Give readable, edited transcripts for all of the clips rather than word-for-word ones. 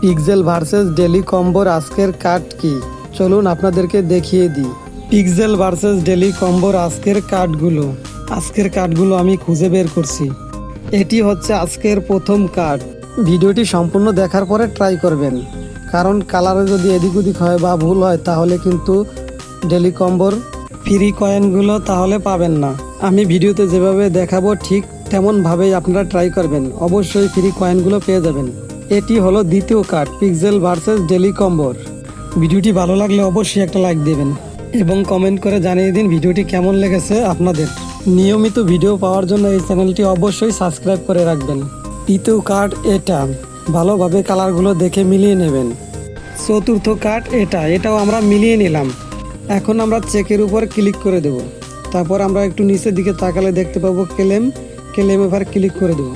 Pixel versus daily কম্বোর আজকের card কি, চলুন আপনাদেরকে দেখিয়ে দিই। পিক্সেল ভার্সেস ডেলি কম্বোর আজকের কার্ডগুলো আমি খুঁজে বের করছি। এটি হচ্ছে আজকের প্রথম কার্ড। ভিডিওটি সম্পূর্ণ দেখার পরে ট্রাই করবেন, কারণ কালারে যদি এদিক ওদিক হয় বা ভুল হয় তাহলে কিন্তু ডেলি কম্বোর ফ্রি কয়েনগুলো তাহলে পাবেন না। আমি ভিডিওতে যেভাবে দেখাবো ঠিক তেমনভাবেই আপনারা ট্রাই করবেন, অবশ্যই ফ্রি কয়েনগুলো পেয়ে যাবেন। এটি হলো দ্বিতীয় কার্ড পিক্সেল ভার্সেস ডেলি কম্বোর। ভিডিওটি ভালো লাগলে অবশ্যই একটা লাইক দেবেন এবং কমেন্ট করে জানিয়ে দিন ভিডিওটি কেমন লেগেছে আপনাদের। নিয়মিত ভিডিও পাওয়ার জন্য এই চ্যানেলটি অবশ্যই সাবস্ক্রাইব করে রাখবেন। তৃতীয় কার্ড এটা, ভালোভাবে কালারগুলো দেখে মিলিয়ে নেবেন। চতুর্থ কার্ড এটাও আমরা মিলিয়ে নিলাম। এখন আমরা চেকের উপর ক্লিক করে দেব। তারপর আমরা একটু নিচের দিকে তাকালে দেখতে পাবো ক্লেম এবার ক্লিক করে দেবো।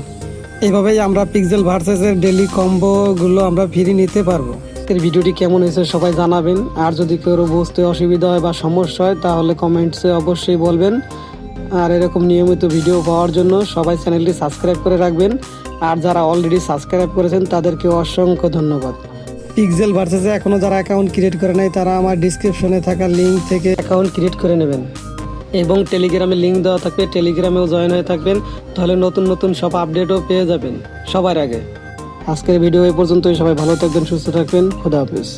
এভাবেই আমরা পিক্সেল ভার্সেসের ডেলি কম্বোগুলো আমরা ফ্রি নিতে পারবো। এর ভিডিওটি কেমন হয়েছে সবাই জানাবেন, আর যদি কেউ বুঝতে অসুবিধা হয় বা সমস্যা হয় তাহলে কমেন্টসে অবশ্যই বলবেন। আর এরকম নিয়মিত ভিডিও পাওয়ার জন্য সবাই চ্যানেলটি সাবস্ক্রাইব করে রাখবেন, আর যারা অলরেডি সাবস্ক্রাইব করেছেন তাদেরকে অসংখ্য ধন্যবাদ। পিক্সেল ভার্সেসে এখনও যারা অ্যাকাউন্ট ক্রিয়েট করে নাই তারা আমার ডিসক্রিপশনে থাকা লিঙ্ক থেকে অ্যাকাউন্ট ক্রিয়েট করে নেবেন এবং টেলিগ্রামে লিঙ্ক দেওয়া থাকবে, টেলিগ্রামেও জয়েন হয়ে থাকবেন, তাহলে নতুন নতুন সব আপডেটও পেয়ে যাবেন সবার আগে। আজকের ভিডিও এই পর্যন্তই। সবাই ভালো থাকবেন, সুস্থ থাকবেন, খোদা হাফেজ।